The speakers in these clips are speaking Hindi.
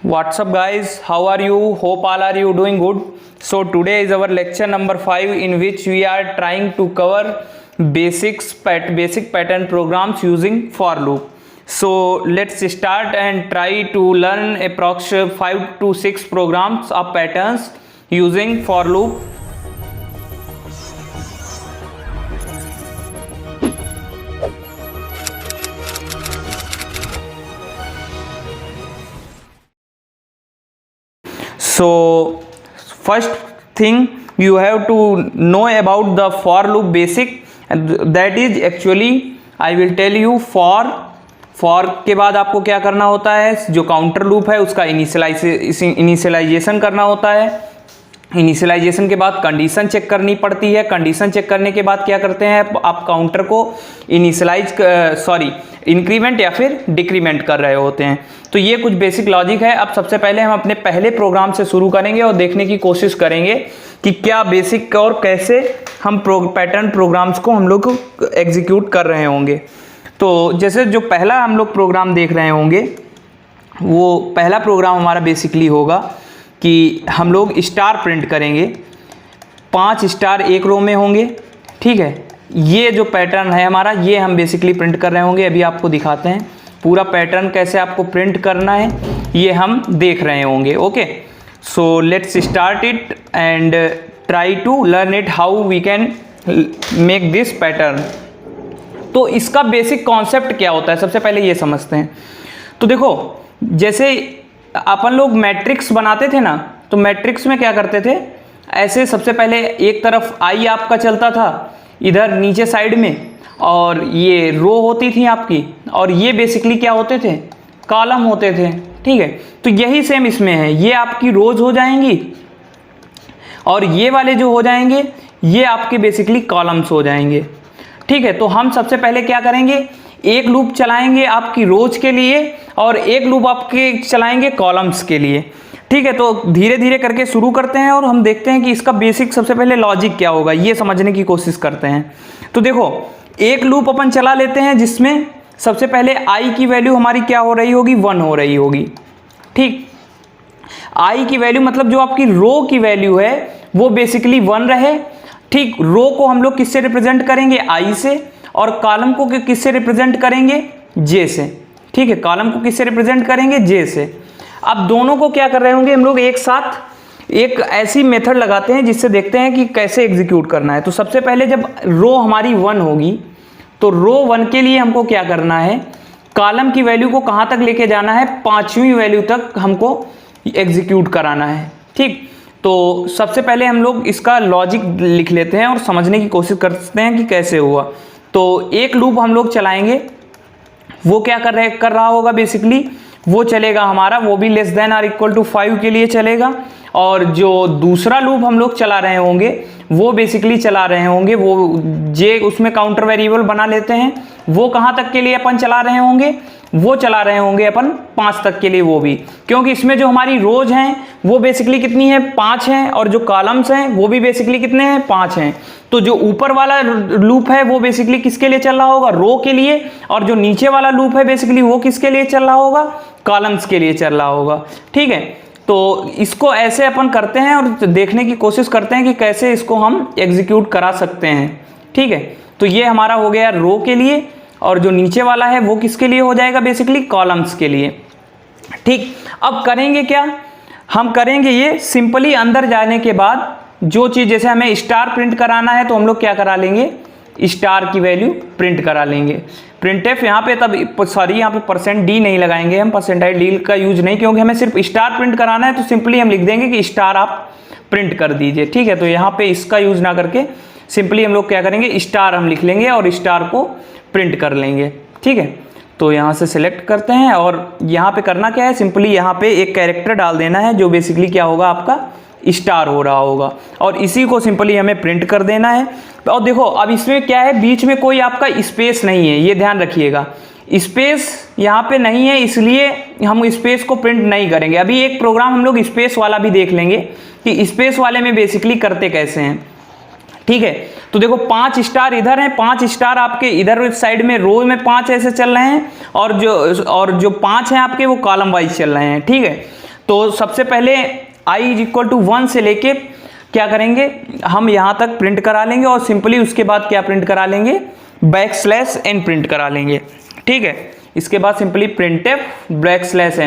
What's up guys, how are you? Hope all are you doing good. So today is our lecture number 5 in which we are trying to cover basic pattern programs using for loop. So let's start and try to learn approximately 5 to 6 programs of patterns using for loop. So first thing you have to know about the for loop basic, and that is actually I will tell you for के बाद आपको क्या करना होता है, जो काउंटर लूप है उसका इनिशियलाइजेशन करना होता है। इनिशियलाइजेशन के बाद कंडीशन चेक करनी पड़ती है। कंडीशन चेक करने के बाद क्या करते हैं आप काउंटर को इंक्रीमेंट या फिर डिक्रीमेंट कर रहे होते हैं। तो ये कुछ बेसिक लॉजिक है। अब सबसे पहले हम अपने पहले प्रोग्राम से शुरू करेंगे और देखने की कोशिश करेंगे कि क्या बेसिक और कैसे हम पैटर्न प्रोग्राम्स को हम लोग एग्जीक्यूट कर रहे होंगे। तो जैसे जो पहला हम लोग प्रोग्राम देख रहे होंगे, वो पहला प्रोग्राम हमारा बेसिकली होगा कि हम लोग स्टार प्रिंट करेंगे। 5 स्टार एक रो में होंगे, ठीक है। ये जो पैटर्न है हमारा, ये हम बेसिकली प्रिंट कर रहे होंगे। अभी आपको दिखाते हैं पूरा पैटर्न कैसे आपको प्रिंट करना है, ये हम देख रहे होंगे। Okay, so let's start it and try to learn it how we can make this pattern. तो इसका बेसिक कॉन्सेप्ट क्या होता है, सबसे पहले ये समझते हैं। तो देखो, जैसे अपन लोग मैट्रिक्स बनाते थे ना, तो मैट्रिक्स में क्या करते थे, ऐसे सबसे पहले एक तरफ आई आपका चलता था इधर नीचे साइड में, और ये रो होती थी आपकी, और ये बेसिकली क्या होते थे, कॉलम होते थे, ठीक है। तो यही सेम इसमें है, ये आपकी रोज हो जाएंगी और ये वाले जो हो जाएंगे ये आपके बेसिकली कॉलम्स हो जाएंगे, ठीक है। तो हम सबसे पहले क्या करेंगे, एक लूप चलाएंगे आपकी रोज के लिए और एक लूप आपके चलाएंगे कॉलम्स के लिए, ठीक है। तो धीरे धीरे करके शुरू करते हैं और हम देखते हैं कि इसका बेसिक सबसे पहले लॉजिक क्या होगा, ये समझने की कोशिश करते हैं। तो देखो, एक लूप अपन चला लेते हैं जिसमें सबसे पहले आई की वैल्यू हमारी क्या हो रही होगी, 1 हो रही होगी, ठीक। आई की वैल्यू मतलब जो आपकी रो की वैल्यू है वो बेसिकली 1 रहे, ठीक। रो को हम लोग किससे रिप्रेजेंट करेंगे, आई से, और कॉलम को किससे रिप्रेजेंट करेंगे, जे से, ठीक है। कॉलम को किससे रिप्रेजेंट करेंगे, जे से। अब दोनों को क्या कर रहे होंगे हम लोग, एक साथ एक ऐसी मेथड लगाते हैं जिससे देखते हैं कि कैसे एग्जीक्यूट करना है। तो सबसे पहले जब रो हमारी 1 होगी तो रो 1 के लिए हमको क्या करना है, कॉलम की वैल्यू को कहाँ तक लेके जाना है, 5वीं वैल्यू तक हमको एग्जीक्यूट कराना है, ठीक। तो सबसे पहले हम लोग इसका लॉजिक लिख लेते हैं और समझने की कोशिश करते हैं कि कैसे हुआ। तो एक लूप हम लोग चलाएंगे, वो क्या कर रहा होगा, बेसिकली वो चलेगा हमारा, वो भी less than or equal to 5 के लिए चलेगा। और जो दूसरा लूप हम लोग चला रहे होंगे वो बेसिकली चला रहे होंगे, वो जे उसमें काउंटर वेरिएबल बना लेते हैं, वो कहाँ तक के लिए अपन चला रहे होंगे, वो चला रहे होंगे अपन 5 तक के लिए, वो भी क्योंकि इसमें जो हमारी रोज हैं वो बेसिकली कितनी है, 5 हैं, और जो कॉलम्स हैं वो भी बेसिकली कितने हैं, 5 हैं। तो जो ऊपर वाला लूप है वो बेसिकली किसके लिए चल रहा होगा, रो के लिए, और जो नीचे वाला लूप है बेसिकली वो किसके लिए चल रहा होगा, कॉलम्स के लिए चल रहा होगा, ठीक है। तो इसको ऐसे अपन करते हैं और देखने की कोशिश करते हैं कि कैसे इसको हम एग्जीक्यूट करा सकते हैं, ठीक है। तो ये हमारा हो गया रो के लिए, और जो नीचे वाला है वो किसके लिए हो जाएगा, बेसिकली कॉलम्स के लिए, ठीक। अब करेंगे क्या, हम करेंगे ये सिंपली अंदर जाने के बाद जो चीज़, जैसे हमें स्टार प्रिंट कराना है तो हम लोग क्या करा लेंगे, स्टार की वैल्यू प्रिंट करा लेंगे। प्रिंट एफ यहाँ पे यहाँ पे %d नहीं लगाएंगे हम, %d का यूज नहीं, क्योंकि हमें सिर्फ स्टार प्रिंट कराना है। तो सिंपली हम लिख देंगे कि स्टार आप प्रिंट कर दीजिए, ठीक है। तो यहाँ पे इसका यूज ना करके सिंपली हम लोग क्या करेंगे, स्टार हम लिख लेंगे और स्टार को प्रिंट कर लेंगे, ठीक है। तो यहाँ से सिलेक्ट करते हैं और यहाँ पे करना क्या है, सिंपली यहाँ पे एक कैरेक्टर डाल देना है जो बेसिकली क्या होगा, आपका स्टार हो रहा होगा, और इसी को सिंपली हमें प्रिंट कर देना है। और देखो, अब इसमें क्या है, बीच में कोई आपका स्पेस नहीं है, ये ध्यान रखिएगा। स्पेस यहाँ पे नहीं है, इसलिए हम स्पेस को प्रिंट नहीं करेंगे। अभी एक प्रोग्राम हम लोग स्पेस वाला भी देख लेंगे कि स्पेस वाले में बेसिकली करते कैसे हैं, ठीक है। तो देखो, 5 स्टार इधर हैं, 5 स्टार आपके इधर साइड में रो में 5 ऐसे चल रहे हैं, और जो 5 हैं आपके वो कॉलम वाइज चल रहे हैं, ठीक है। तो सबसे पहले i इज इक्वल टू 1 से लेके क्या करेंगे, हम यहाँ तक प्रिंट करा लेंगे और सिंपली उसके बाद क्या प्रिंट करा लेंगे, बैकस्लैश n प्रिंट करा लेंगे। ठीक है, इसके बाद सिंपली printf बैकस्लैश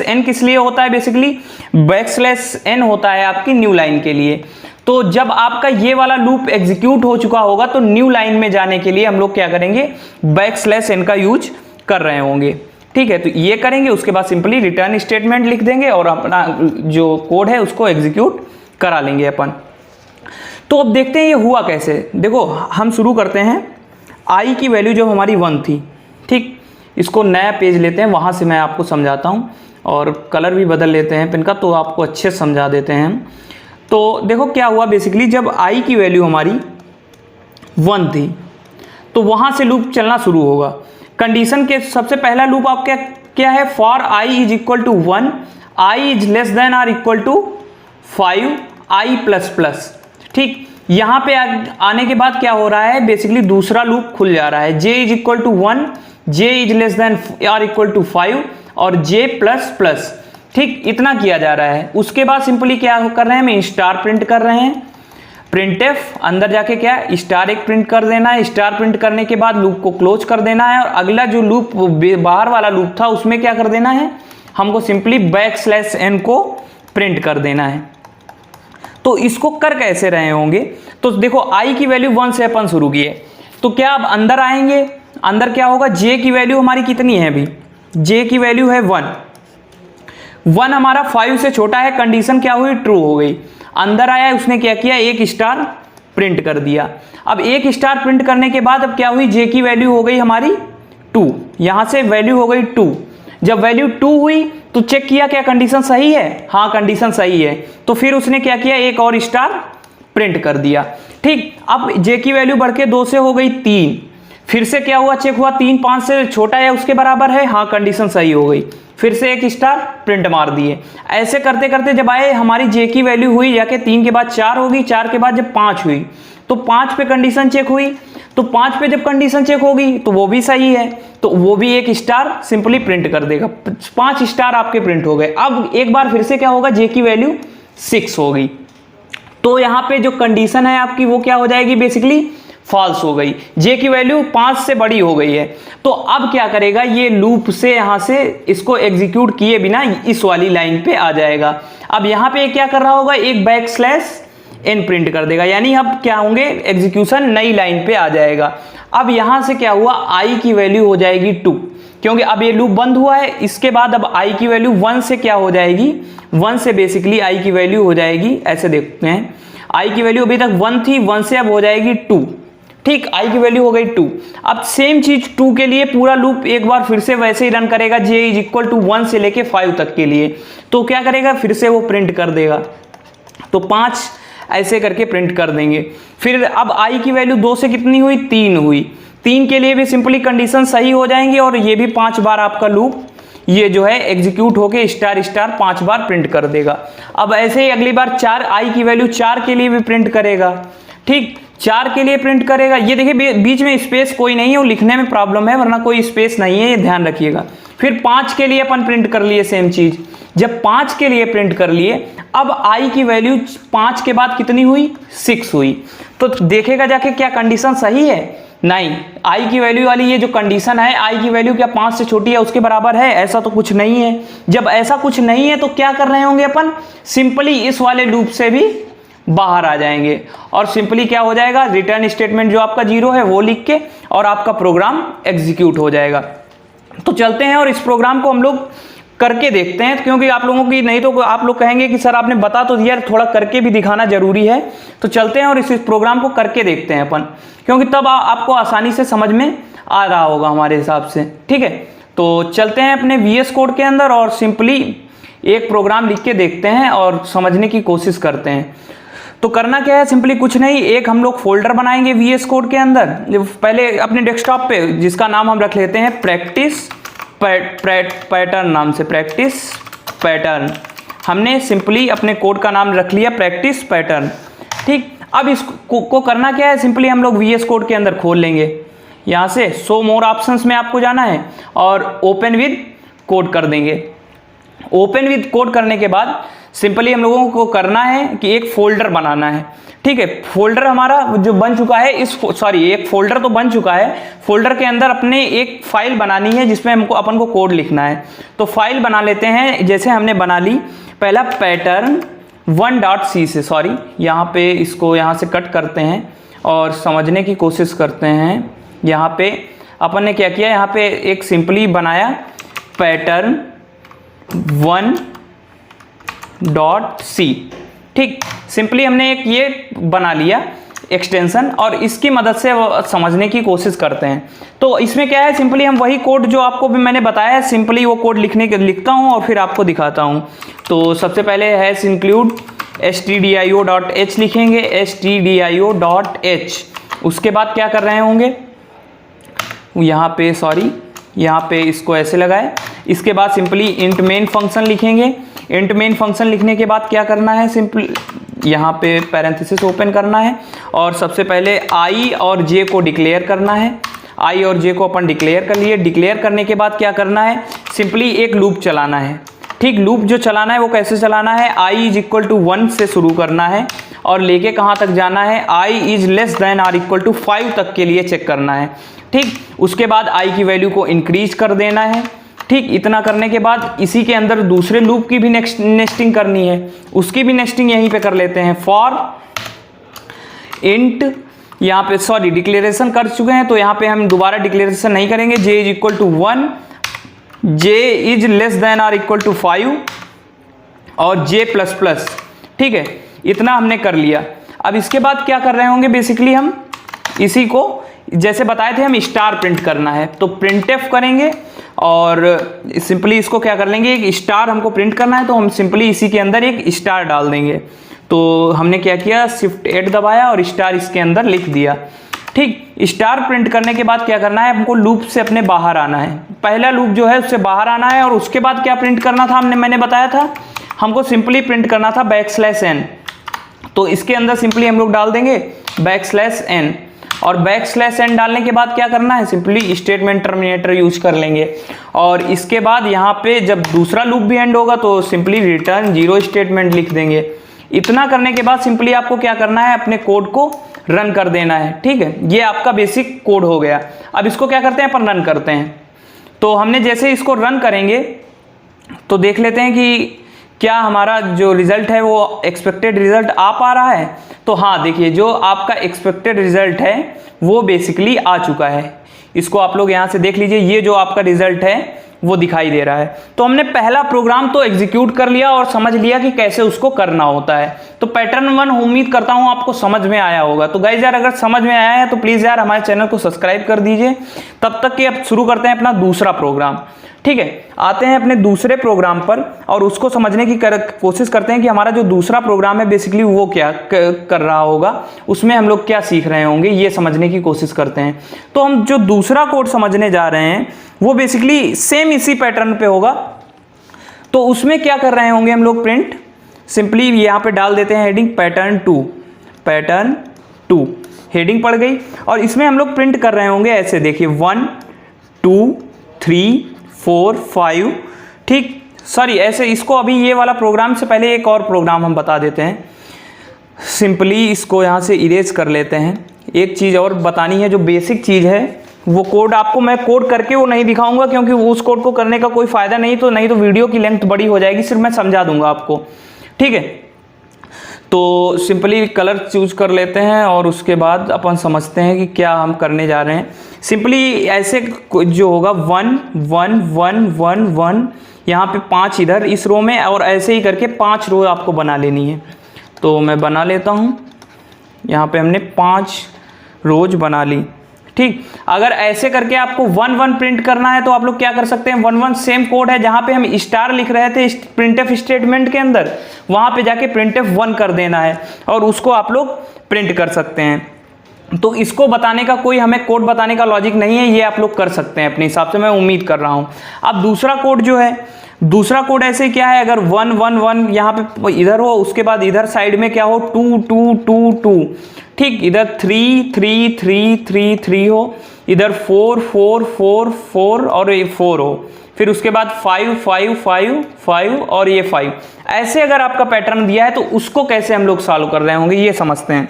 n किस लिए होता है, बेसिकली बैकस्लैश n होता है आपकी न्यू लाइन के लिए। तो जब आपका ये वाला लूप एग्जीक्यूट हो चुका होगा तो न्यू लाइन में जाने के लिए हम लोग क्या करेंगे, बैकस्लैश n का यूज कर रहे होंगे। ठीक है, तो ये करेंगे, उसके बाद सिंपली रिटर्न स्टेटमेंट लिख देंगे और अपना जो कोड है उसको एग्जीक्यूट करा लेंगे अपन। तो अब देखते हैं ये हुआ कैसे। देखो हम शुरू करते हैं, i की वैल्यू जो हमारी 1 थी। ठीक, इसको नया पेज लेते हैं, वहाँ से मैं आपको समझाता हूँ और कलर भी बदल लेते हैं पेन का, तो आपको अच्छे से समझा देते हैं हम। तो देखो क्या हुआ, बेसिकली जब i की वैल्यू हमारी 1 थी तो वहाँ से लूप चलना शुरू होगा। कंडीशन के सबसे पहला लूप आपका क्या है, for i is equal to 1, i is less than or equal to 5, i plus plus. ठीक, यहाँ पे आने के बाद क्या हो रहा है, बेसिकली दूसरा लूप खुल जा रहा है, j is equal to 1, j is less than or equal to 5 और j प्लस प्लस। ठीक, इतना किया जा रहा है। उसके बाद सिंपली क्या कर रहे हैं, हम स्टार प्रिंट कर रहे हैं, printf अंदर जाके क्या स्टार एक प्रिंट कर देना है। स्टार प्रिंट करने के बाद लूप को क्लोज कर देना है और अगला जो लूप बाहर वाला लूप था उसमें क्या कर देना है, हमको सिंपली बैकस्लैश n को प्रिंट कर देना है। तो इसको कर कैसे रहे होंगे, तो देखो i की वैल्यू 1 से अपन शुरू किए, तो क्या अब अंदर आएंगे, अंदर क्या होगा, j की वैल्यू हमारी कितनी है, अभी j की वैल्यू है 1 हमारा 5 से छोटा है, कंडीशन क्या हुई, ट्रू हो गई। अंदर आया, उसने क्या किया, एक स्टार प्रिंट कर दिया। अब एक स्टार प्रिंट करने के बाद अब क्या हुई, j की वैल्यू हो गई हमारी 2, यहां से वैल्यू हो गई 2। जब वैल्यू 2 हुई तो चेक किया क्या कंडीशन सही है, हाँ कंडीशन सही है, तो फिर उसने क्या किया, एक और स्टार प्रिंट कर दिया। ठीक, अब j की वैल्यू बढ़ के 2 से हो गई 3, फिर से क्या हुआ, चेक हुआ 3 5 से छोटा या उसके बराबर है, हाँ कंडीशन सही हो गई, फिर से एक स्टार प्रिंट मार दिए। ऐसे करते करते जब आए हमारी j की वैल्यू हुई जाके 3 के बाद 4 होगी, 4 के बाद जब 5 हुई तो 5 पे कंडीशन चेक हुई, तो 5 पे जब कंडीशन चेक होगी तो वो भी सही है, तो वो भी एक स्टार सिंपली प्रिंट कर देगा, 5 स्टार आपके प्रिंट हो गए। अब एक बार फिर से क्या होगा, j की वैल्यू 6 होगी, तो यहाँ पे जो कंडीशन है आपकी वो क्या हो जाएगी, बेसिकली फॉल्स हो गई, j की वैल्यू 5 से बड़ी हो गई है। तो अब क्या करेगा, ये लूप से यहाँ से इसको एग्जीक्यूट किए बिना इस वाली लाइन पे आ जाएगा। अब यहाँ पे क्या कर रहा होगा, एक बैकस्लैश n प्रिंट कर देगा, यानी अब क्या होंगे, एग्जीक्यूशन नई लाइन पे आ जाएगा। अब यहाँ से क्या हुआ, i की वैल्यू हो जाएगी 2, क्योंकि अब ये लूप बंद हुआ है। इसके बाद अब i की वैल्यू 1 से क्या हो जाएगी, 1 से बेसिकली i की वैल्यू हो जाएगी, ऐसे देखते हैं, i की वैल्यू अभी तक 1 थी, 1 से अब हो जाएगी 2। ठीक, i की वैल्यू हो गई 2। अब सेम चीज 2 के लिए पूरा लूप एक बार फिर से वैसे ही रन करेगा, j इज इक्वल टू 1 से लेके 5 तक के लिए, तो क्या करेगा, फिर से वो प्रिंट कर देगा, तो 5 ऐसे करके प्रिंट कर देंगे। फिर अब i की वैल्यू 2 से कितनी हुई, 3 हुई, 3 के लिए भी सिंपली कंडीशन सही हो जाएंगे और ये भी 5 बार आपका लूप ये जो है एग्जीक्यूट होके स्टार स्टार 5 बार प्रिंट कर देगा। अब ऐसे ही अगली बार 4 i की वैल्यू 4 के लिए भी प्रिंट करेगा। ठीक, 4 के लिए प्रिंट करेगा, ये देखिए बीच में स्पेस कोई नहीं है, वो लिखने में प्रॉब्लम है, वरना कोई स्पेस नहीं है, ये ध्यान रखिएगा। फिर 5 के लिए अपन प्रिंट कर लिए सेम चीज, जब 5 के लिए प्रिंट कर लिए, अब i की वैल्यू 5 के बाद कितनी हुई, 6 हुई, तो देखेगा जाके क्या कंडीशन सही है, नहीं, i की वैल्यू वाली ये जो कंडीशन है, i की वैल्यू क्या 5 से छोटी है उसके बराबर है, ऐसा तो कुछ नहीं है। जब ऐसा कुछ नहीं है तो क्या कर रहे होंगे अपन, सिंपली इस वाले लूप से भी बाहर आ जाएंगे और सिंपली क्या हो जाएगा, रिटर्न स्टेटमेंट जो आपका 0 है वो लिख के और आपका प्रोग्राम एग्जीक्यूट हो जाएगा। तो चलते हैं और इस प्रोग्राम को हम लोग करके देखते हैं, क्योंकि आप लोगों की नहीं तो आप लोग कहेंगे कि सर आपने बता तो दिया, थोड़ा करके भी दिखाना जरूरी है। तो चलते हैं और इस प्रोग्राम को करके देखते हैं अपन, क्योंकि तब आपको आसानी से समझ में आ रहा होगा हमारे हिसाब से। ठीक है, तो चलते हैं अपने VS कोड के अंदर और सिंपली एक प्रोग्राम लिख के देखते हैं और समझने की कोशिश करते हैं। तो करना क्या है, सिंपली कुछ नहीं, एक हम लोग फोल्डर बनाएंगे VS कोड के अंदर, पहले अपने डेस्कटॉप पे, जिसका नाम हम रख लेते हैं प्रैक्टिस पैटर्न नाम से, प्रैक्टिस पैटर्न। हमने सिंपली अपने कोड का नाम रख लिया प्रैक्टिस पैटर्न। ठीक, अब इसको करना क्या है, सिंपली हम लोग VS कोड के अंदर खोल लेंगे, यहाँ से शो मोर ऑप्शंस में आपको जाना है और ओपन विद कोड कर देंगे। ओपन विद कोड करने के बाद सिंपली हम लोगों को करना है कि एक फोल्डर बनाना है। ठीक है, फोल्डर हमारा जो बन चुका है, एक फोल्डर तो बन चुका है। फोल्डर के अंदर अपने एक फाइल बनानी है जिसमें हमको अपन को कोड लिखना है। तो फाइल बना लेते हैं, जैसे हमने बना ली पहला पैटर्न 1.c से, यहाँ पे इसको यहाँ से कट करते हैं और समझने की कोशिश करते हैं। यहाँ पे अपन ने क्या किया, यहाँ पे एक सिंपली बनाया पैटर्न 1.c। ठीक, सिंपली हमने एक ये बना लिया एक्सटेंशन और इसकी मदद से समझने की कोशिश करते हैं। तो इसमें क्या है, सिंपली हम वही कोड जो आपको भी मैंने बताया है, सिंपली वो कोड लिखता हूँ और फिर आपको दिखाता हूँ। तो सबसे पहले हैश इंक्लूड stdio.h लिखेंगे, stdio.h। उसके बाद क्या कर रहे होंगे, यहाँ पे इसको ऐसे लगाए। इसके बाद सिंपली इंट मेन फंक्शन लिखेंगे। इंट मेन फंक्शन लिखने के बाद क्या करना है, सिंपली यहाँ पे पैरेंथेसिस ओपन करना है और सबसे पहले i और j को डिक्लेयर करना है। i और j को अपन डिक्लेयर कर लिए। डिक्लेयर करने के बाद क्या करना है, सिंपली एक लूप चलाना है। ठीक, लूप जो चलाना है वो कैसे चलाना है, i इज इक्वल टू 1 से शुरू करना है और लेके कहाँ तक जाना है, i is less than or equal to 5 तक के लिए चेक करना है। ठीक, उसके बाद i की वैल्यू को इंक्रीज कर देना है। ठीक, इतना करने के बाद इसी के अंदर दूसरे लूप की भी नेस्टिंग करनी है, उसकी भी नेस्टिंग यहीं पे कर लेते हैं। फॉर इंट, यहाँ पे डिक्लेरेशन कर चुके हैं तो यहाँ पे हम दोबारा डिक्लेरेशन नहीं करेंगे। j is equal to 1, j is less than or equal to 5 और j प्लस प्लस। ठीक है, इतना हमने कर लिया। अब इसके बाद क्या कर रहे होंगे, बेसिकली हम इसी को जैसे बताए थे हम स्टार प्रिंट करना है, तो printf करेंगे और सिंपली इसको क्या कर लेंगे, एक स्टार हमको प्रिंट करना है तो हम सिंपली इसी के अंदर एक स्टार डाल देंगे। तो हमने क्या किया, शिफ्ट 8 दबाया और स्टार इसके अंदर लिख दिया। ठीक, स्टार प्रिंट करने के बाद क्या करना है, हमको लूप से अपने बाहर आना है। पहला लूप जो है उससे बाहर आना है और उसके बाद क्या प्रिंट करना था, मैंने बताया था हमको सिंपली प्रिंट करना था \n। तो इसके अंदर सिंपली हम लोग डाल देंगे \n और \n डालने के बाद क्या करना है, सिंपली स्टेटमेंट टर्मिनेटर यूज कर लेंगे। और इसके बाद यहाँ पे जब दूसरा लूप भी एंड होगा तो सिंपली रिटर्न 0 स्टेटमेंट लिख देंगे। इतना करने के बाद सिंपली आपको क्या करना है, अपने कोड को रन कर देना है। ठीक है, ये आपका बेसिक कोड हो गया। अब इसको क्या करते हैं, अपन रन करते हैं। तो हमने जैसे इसको रन करेंगे तो देख लेते हैं कि क्या हमारा जो रिजल्ट है वो एक्सपेक्टेड रिजल्ट आ पा रहा है। तो हाँ, देखिए जो आपका एक्सपेक्टेड रिजल्ट है वो बेसिकली आ चुका है। इसको आप लोग यहाँ से देख लीजिए, ये जो आपका रिजल्ट है वो दिखाई दे रहा है। तो हमने पहला प्रोग्राम तो एग्जीक्यूट कर लिया और समझ लिया कि कैसे उसको करना होता है। तो पैटर्न 1 उम्मीद करता हूँ आपको समझ में आया होगा। तो गाइस यार, अगर समझ में आया है तो प्लीज़ यार हमारे चैनल को सब्सक्राइब कर दीजिए। तब तक कि अब शुरू करते हैं अपना दूसरा प्रोग्राम। ठीक है, आते हैं अपने दूसरे प्रोग्राम पर और उसको समझने की कोशिश करते हैं कि हमारा जो दूसरा प्रोग्राम है बेसिकली वो क्या कर रहा होगा, उसमें हम लोग क्या सीख रहे होंगे, ये समझने की कोशिश करते हैं। तो हम जो दूसरा कोड समझने जा रहे हैं वो बेसिकली सेम इसी पैटर्न पे होगा। तो उसमें क्या कर रहे होंगे हम लोग, प्रिंट सिंपली यहाँ पे डाल देते हैं हेडिंग पैटर्न 2 हेडिंग पड़ गई और इसमें हम लोग प्रिंट कर रहे होंगे ऐसे, देखिए 1 2 3 4 5। ठीक, ऐसे इसको अभी ये वाला प्रोग्राम से पहले एक और प्रोग्राम हम बता देते हैं। सिंपली इसको यहाँ से इरेज कर लेते हैं। एक चीज़ और बतानी है, जो बेसिक चीज़ है वो कोड आपको मैं कोड करके वो नहीं दिखाऊंगा क्योंकि उस कोड को करने का कोई फ़ायदा नहीं तो वीडियो की लेंथ बड़ी हो जाएगी, सिर्फ मैं समझा दूंगा आपको। ठीक है, तो सिंपली कलर चूज कर लेते हैं और उसके बाद अपन समझते हैं कि क्या हम करने जा रहे हैं। सिंपली ऐसे जो होगा 1 1 1 1 1, यहाँ पे 5 इधर इस रो में और ऐसे ही करके 5 रो आपको बना लेनी है। तो मैं बना लेता हूँ, यहाँ पे हमने 5 रोज बना ली। ठीक, अगर ऐसे करके आपको 1 1 प्रिंट करना है तो आप लोग क्या कर सकते हैं, 1 1 सेम कोड है जहां पे हम स्टार लिख रहे थे प्रिंटफ स्टेटमेंट के अंदर, वहां पे जाके प्रिंटफ 1 कर देना है और उसको आप लोग प्रिंट कर सकते हैं। तो इसको बताने का कोई हमें कोड बताने का लॉजिक नहीं है, ये आप लोग कर सकते हैं अपने हिसाब से, मैं उम्मीद कर रहा हूं। अब दूसरा कोड जो है, दूसरा कोड ऐसे क्या है, अगर 1 1 1 यहाँ पे इधर हो, उसके बाद इधर साइड में क्या हो 2 2 2 2। ठीक, इधर 3 3 3 3 3 हो, इधर 4 4 4 4 और ये 4 हो, फिर उसके बाद 5 5 5 5 और ये 5। ऐसे अगर आपका पैटर्न दिया है तो उसको कैसे हम लोग सॉल्व कर रहे होंगे ये समझते हैं।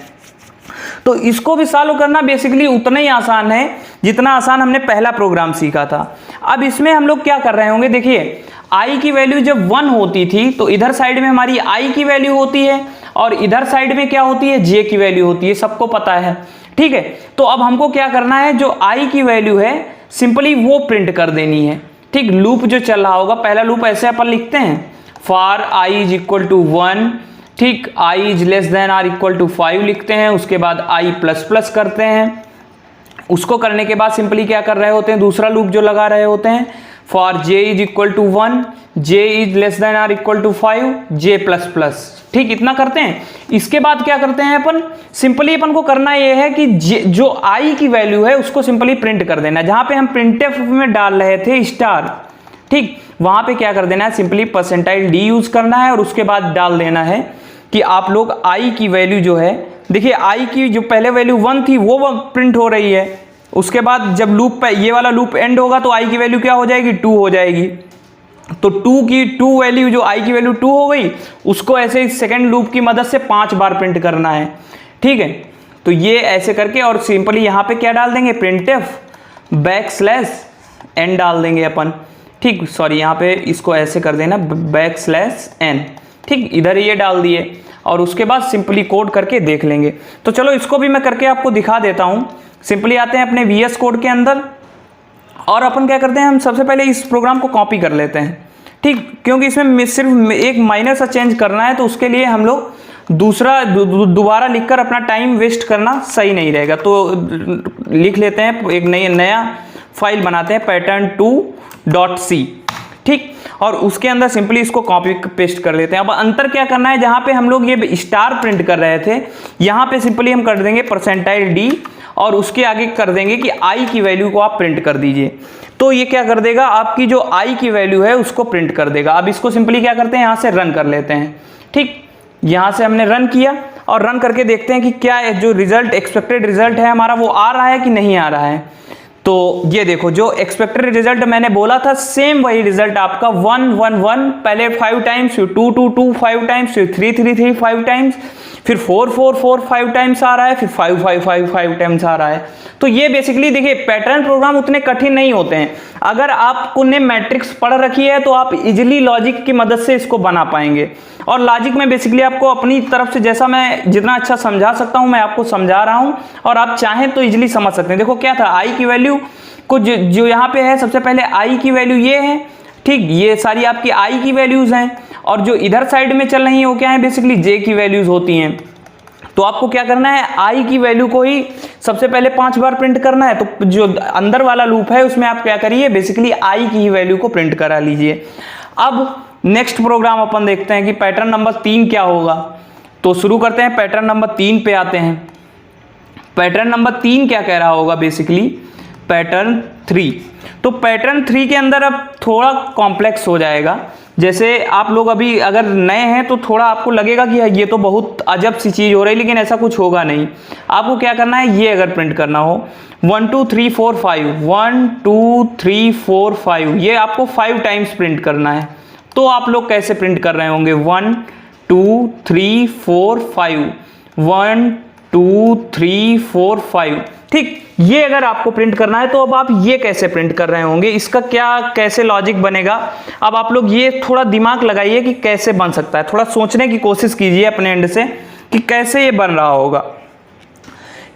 तो इसको भी सॉल्व करना बेसिकली उतना ही आसान है जितना आसान हमने पहला प्रोग्राम सीखा था। अब इसमें हम लोग क्या कर रहे होंगे, देखिए i की वैल्यू जब 1 होती थी तो इधर साइड में हमारी i की वैल्यू होती है और इधर साइड में क्या होती है, j की वैल्यू होती है, सबको पता है, ठीक है। तो अब हमको क्या करना है, जो i की वैल्यू है सिंपली वो प्रिंट कर देनी है, ठीक। लूप जो चल रहा होगा, पहला लूप ऐसे अपन लिखते हैं for i is equal to 1, ठीक, i is less than or equal to 5 लिखते हैं, उसके बाद i प्लस प्लस करते हैं। उसको करने के बाद सिंपली क्या कर रहे होते हैं, दूसरा लूप जो लगा रहे होते हैं for j is equal to 1, j is less than or equal to 5, j plus plus, ठीक, इतना करते हैं। इसके बाद क्या करते हैं अपन, सिंपली अपन को करना ये है कि जो i की वैल्यू है उसको सिंपली प्रिंट कर देना। जहां पे हम प्रिंटफ में डाल रहे थे स्टार, ठीक, वहां पे क्या कर देना है, सिंपली परसेंटाइल d यूज करना है और उसके बाद डाल देना है कि आप लोग i की वैल्यू जो है, देखिए i की जो पहले वैल्यू 1 थी वो प्रिंट हो रही है। उसके बाद जब लूप पे ये वाला लूप एंड होगा तो i की वैल्यू क्या हो जाएगी, 2 हो जाएगी। तो 2 वैल्यू जो i की वैल्यू 2 हो गई, उसको ऐसे इस सेकेंड लूप की मदद से 5 बार प्रिंट करना है, ठीक है। तो ये ऐसे करके और सिंपली यहाँ पे क्या डाल देंगे, प्रिंटफ बैकस्लैश n डाल देंगे अपन, ठीक, सॉरी यहाँ पे इसको ऐसे कर देना बैकस्लैश n, ठीक, इधर ये डाल दिए और उसके बाद सिंपली कोड करके देख लेंगे। तो चलो इसको भी मैं करके आपको दिखा देता हूँ। सिंपली आते हैं अपने VS कोड के अंदर और अपन क्या करते हैं, हम सबसे पहले इस प्रोग्राम को कॉपी कर लेते हैं, ठीक, क्योंकि इसमें सिर्फ एक माइनर सा चेंज करना है, तो उसके लिए हम लोग दूसरा दोबारा लिखकर अपना टाइम वेस्ट करना सही नहीं रहेगा। तो लिख लेते हैं, एक नया फाइल बनाते हैं pattern2.c, ठीक, और उसके अंदर सिंपली इसको कॉपी पेस्ट कर लेते हैं। अब अंतर क्या करना है, जहां पे हम लोग ये स्टार प्रिंट कर रहे थे यहां पे सिंपली हम कर देंगे परसेंटाइल d और उसके आगे कर देंगे कि i की वैल्यू को आप प्रिंट कर दीजिए। तो ये क्या कर देगा, आपकी जो i की वैल्यू है उसको प्रिंट कर देगा। अब इसको सिंपली क्या करते हैं, यहाँ से रन कर लेते हैं, ठीक, यहाँ से हमने रन किया और रन करके देखते हैं कि क्या जो रिजल्ट एक्सपेक्टेड रिजल्ट है हमारा वो आ रहा है कि नहीं आ रहा है। तो ये देखो जो एक्सपेक्टेड रिजल्ट मैंने बोला था सेम वही रिजल्ट आपका 1 1 1 पहले 5 टाइम्स, फिर 2 2 2 5 टाइम्स, फिर 3 3 3 5 टाइम्स, फिर 4 4 4 5 टाइम्स आ रहा है, फिर 5 5 5 5 टाइम्स आ रहा है। तो ये बेसिकली देखिए पैटर्न प्रोग्राम उतने कठिन नहीं होते हैं। अगर आपने मैट्रिक्स पढ़ रखी है तो आप इजीली लॉजिक की मदद से इसको बना पाएंगे। और लॉजिक में बेसिकली आपको अपनी तरफ से जैसा मैं जितना अच्छा समझा सकता हूं मैं आपको समझा रहा हूं और आप चाहें तो इजीली समझ सकते हैं। देखो क्या था, आई की वैल्यू को जो यहाँ पे है, सबसे पहले आई की वैल्यू ये है, ठीक, ये सारी आपकी आई की वैल्यूज हैं और जो इधर साइड में चल रही है वो क्या है, बेसिकली जे की वैल्यूज होती हैं। तो आपको क्या करना है, आई की वैल्यू को ही सबसे पहले 5 बार प्रिंट करना है। तो जो अंदर वाला लूप है उसमें आप क्या करिए, बेसिकली आई की ही वैल्यू को प्रिंट करा लीजिए। अब नेक्स्ट प्रोग्राम अपन देखते हैं कि पैटर्न नंबर 3 क्या होगा। तो शुरू करते हैं, पैटर्न नंबर 3 पे आते हैं। पैटर्न नंबर 3 क्या कह रहा होगा, बेसिकली पैटर्न 3। तो पैटर्न 3 के अंदर अब थोड़ा कॉम्प्लेक्स हो जाएगा। जैसे आप लोग अभी अगर नए हैं तो थोड़ा आपको लगेगा कि ये तो बहुत अजब सी चीज़ हो रही है, लेकिन ऐसा कुछ होगा नहीं। आपको क्या करना है, ये अगर प्रिंट करना हो 1 2 3 4 5 1 2 3 4 5 ये आपको 5 टाइम्स प्रिंट करना है। तो आप लोग कैसे प्रिंट कर रहे होंगे, 1 2 3 4 5 1 2 3 4 5, ठीक। ये अगर आपको प्रिंट करना है तो अब आप ये कैसे प्रिंट कर रहे होंगे, इसका क्या कैसे लॉजिक बनेगा। अब आप लोग ये थोड़ा दिमाग लगाइए कि कैसे बन सकता है, थोड़ा सोचने की कोशिश कीजिए अपने एंड से कि कैसे ये बन रहा होगा,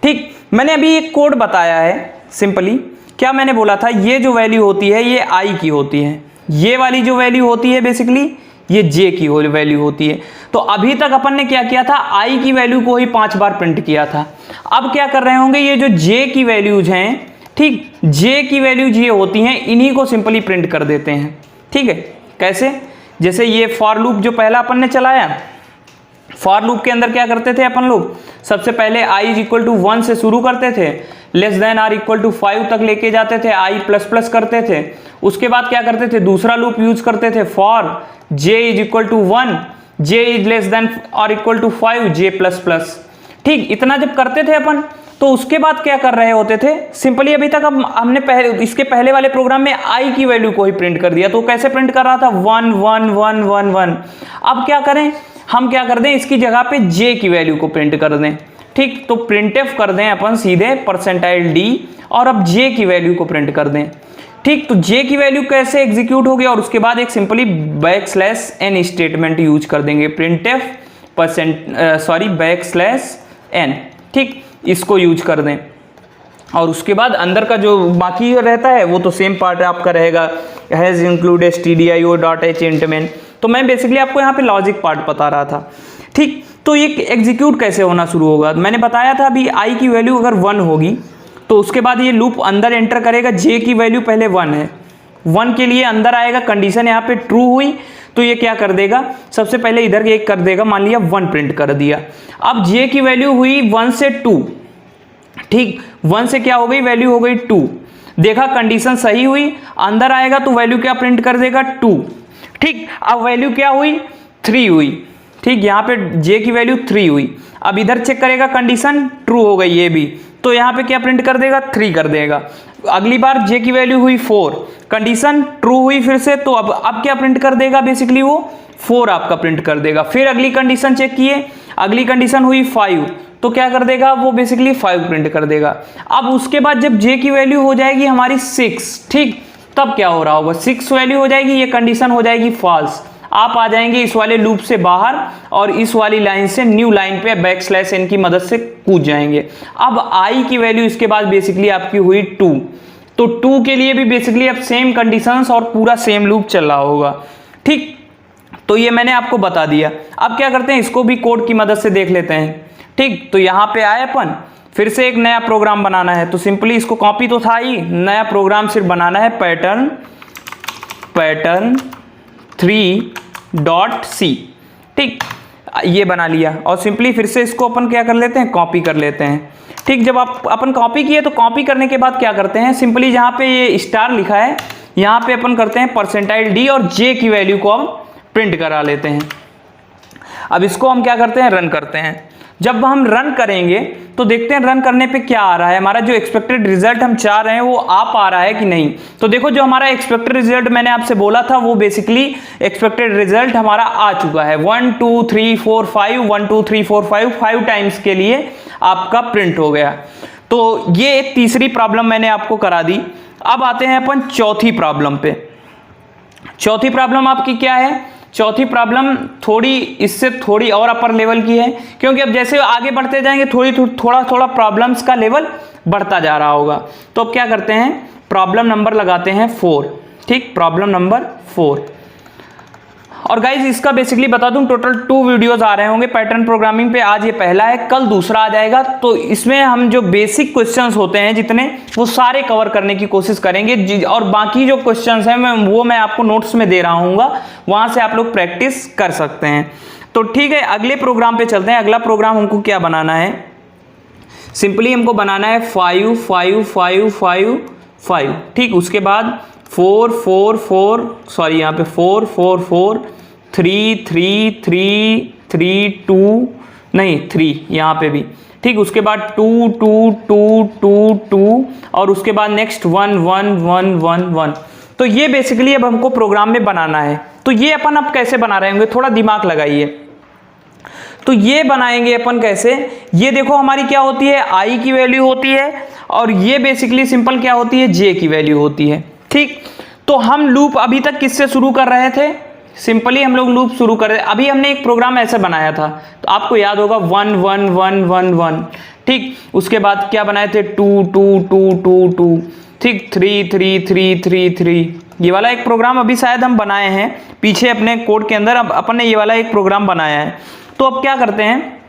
ठीक। मैंने अभी एक कोड बताया है, सिंपली क्या मैंने बोला था, ये जो वैल्यू होती है ये आई की होती है, ये वाली जो वैल्यू होती है बेसिकली ये जे की वैल्यू होती है। तो अभी तक अपन ने क्या किया था, आई की वैल्यू को ही 5 बार प्रिंट किया था। अब क्या कर रहे होंगे, ये जो जे की वैल्यूज हैं, ठीक, जे की वैल्यूज ये होती हैं, इन्हीं को सिंपली प्रिंट कर देते हैं, ठीक है। कैसे, जैसे ये फॉर लूप जो पहला अपन ने चलाया, फॉर लूप के अंदर क्या करते थे अपन लोग, सबसे पहले i इज इक्वल टू 1 से शुरू करते थे, less than or equal to 5 तक लेके जाते थे, i प्लस प्लस करते थे। उसके बाद क्या करते थे, दूसरा लूप यूज करते थे for j is equal to 1 j is less than और equal to 5 j plus plus, ठीक। इतना जब करते थे अपन तो उसके बाद क्या कर रहे होते थे, सिंपली अभी तक हमने इसके पहले वाले प्रोग्राम में आई की वैल्यू को ही प्रिंट कर दिया, तो कैसे प्रिंट कर रहा था 1 1 1 1 1। अब क्या करें, हम क्या कर दें, इसकी जगह पे जे की वैल्यू को प्रिंट कर दें। ठीक, तो प्रिंटफ कर दें अपन सीधे %d और अब जे की वैल्यू को प्रिंट कर दें। ठीक, तो जे की वैल्यू कैसे एग्जीक्यूट होगी, और उसके बाद एक सिंपली \n स्टेटमेंट यूज कर देंगे, प्रिंटफ \n। ठीक, इसको यूज कर दें और उसके बाद अंदर का जो बाकी रहता है वो तो सेम पार्ट आपका रहेगा, has include stdio.h int main। तो मैं बेसिकली आपको यहाँ पे लॉजिक पार्ट बता रहा था। ठीक, तो ये एग्जीक्यूट कैसे होना शुरू होगा, मैंने बताया था अभी आई की वैल्यू अगर 1 होगी तो उसके बाद ये लूप अंदर एंटर करेगा, जे की वैल्यू पहले 1 है, 1 के लिए अंदर आएगा, कंडीशन यहाँ पे ट्रू हुई तो ये क्या कर देगा, सबसे पहले इधर एक कर देगा, मान लिया 1 प्रिंट कर दिया। अब जे की वैल्यू हुई 1 से 2, ठीक, 1 से क्या हो गई, वैल्यू हो गई 2, देखा कंडीशन सही हुई, अंदर आएगा तो वैल्यू क्या प्रिंट कर देगा 2। ठीक, अब वैल्यू क्या हुई 3 हुई। ठीक, यहाँ पे जे की वैल्यू 3 हुई, अब इधर चेक करेगा कंडीशन ट्रू हो गई ये भी, तो यहाँ पे क्या प्रिंट कर देगा 3 कर देगा। अगली बार जे की वैल्यू हुई 4, कंडीशन ट्रू हुई फिर से, तो अब क्या प्रिंट कर देगा, बेसिकली वो 4 आपका प्रिंट कर देगा। फिर अगली कंडीशन चेक किए, अगली कंडीशन हुई 5, तो क्या कर देगा वो बेसिकली 5 प्रिंट कर देगा। अब उसके बाद जब जे की वैल्यू हो जाएगी हमारी 6, ठीक, तब क्या हो रहा होगा, 6 वैल्यू हो जाएगी, ये कंडीशन हो जाएगी फॉल्स, आप आ जाएंगे इस वाले लूप से बाहर और इस वाली लाइन से न्यू लाइन पे \n की मदद से कूद जाएंगे। अब आई की वैल्यू इसके बाद बेसिकली आपकी हुई 2, तो 2 के लिए भी बेसिकली अब सेम कंडीशंस और पूरा सेम लूप चल रहा होगा। ठीक, तो ये मैंने आपको बता दिया। अब क्या करते हैं, इसको भी कोड की मदद से देख लेते हैं। ठीक, तो यहाँ पे आए अपन, फिर से एक नया प्रोग्राम बनाना है, तो सिंपली इसको कॉपी तो था ही, नया प्रोग्राम सिर्फ बनाना है, pattern 3.c। ठीक, ये बना लिया और सिंपली फिर से इसको अपन क्या कर लेते हैं, कॉपी कर लेते हैं। ठीक, जब अपन कॉपी किए तो कॉपी करने के बाद क्या करते हैं, सिंपली जहाँ पे ये स्टार लिखा है यहाँ पे अपन करते हैं %d और j की वैल्यू को हम प्रिंट करा लेते हैं। अब इसको हम क्या करते हैं, रन करते हैं। जब हम रन करेंगे तो देखते हैं रन करने पे क्या आ रहा है, हमारा जो एक्सपेक्टेड रिजल्ट हम चाह रहे हैं वो आ पा रहा है कि नहीं। तो देखो जो हमारा एक्सपेक्टेड रिजल्ट मैंने आपसे बोला था वो बेसिकली एक्सपेक्टेड रिजल्ट हमारा आ चुका है, 1 2 3 4 5 1 2 3 4 5 टाइम्स के लिए आपका प्रिंट हो गया। तो ये एक तीसरी प्रॉब्लम मैंने आपको करा दी। अब आते हैं अपन चौथी प्रॉब्लम पे। चौथी प्रॉब्लम आपकी क्या है, चौथी प्रॉब्लम थोड़ी इससे थोड़ी और अपर लेवल की है, क्योंकि अब जैसे आगे बढ़ते जाएंगे थोड़ा प्रॉब्लम्स का लेवल बढ़ता जा रहा होगा। तो अब क्या करते हैं, प्रॉब्लम नंबर लगाते हैं 4। ठीक, प्रॉब्लम नंबर 4। और गाइज इसका बेसिकली बता दूं टोटल 2 वीडियोस आ रहे होंगे पैटर्न प्रोग्रामिंग पे। आज ये पहला है, कल दूसरा आ जाएगा। तो इसमें हम जो बेसिक क्वेश्चंस होते हैं जितने, वो सारे कवर करने की कोशिश करेंगे, और बाकी जो क्वेश्चंस हैं मैं आपको नोट्स में दे रहा हूँ, वहां से आप लोग प्रैक्टिस कर सकते हैं। तो ठीक है, अगले प्रोग्राम पे चलते हैं। अगला प्रोग्राम हमको क्या बनाना है, सिंपली हमको बनाना है 5 5 5 5 5। ठीक, उसके बाद 4 4 4 सॉरी यहाँ पे 4 4 4 3 3 3 3 2 नहीं 3 यहाँ पे भी। ठीक, उसके बाद 2 2 2 2 2 और उसके बाद नेक्स्ट 1 1 1 1 1। तो ये बेसिकली अब हमको प्रोग्राम में बनाना है। तो ये अपन अब कैसे बना रहे होंगे, थोड़ा दिमाग लगाइए। तो ये बनाएंगे अपन कैसे, ये देखो हमारी क्या होती है, आई की वैल्यू होती है, और ये बेसिकली सिंपल क्या होती है, जे की वैल्यू होती है। ठीक, तो हम लूप अभी तक किससे शुरू कर रहे थे, सिंपली हम लोग लूप शुरू कर रहे थे। अभी हमने एक प्रोग्राम ऐसे बनाया था, तो आपको याद होगा 1 1 1 1 1। ठीक, उसके बाद क्या बनाए थे 2 2 2 2 2। ठीक, 3 3 3 3 3। ये वाला एक प्रोग्राम अभी शायद हम बनाए हैं पीछे अपने कोड के अंदर, अब अपन ने ये वाला एक प्रोग्राम बनाया है। तो अब क्या करते हैं,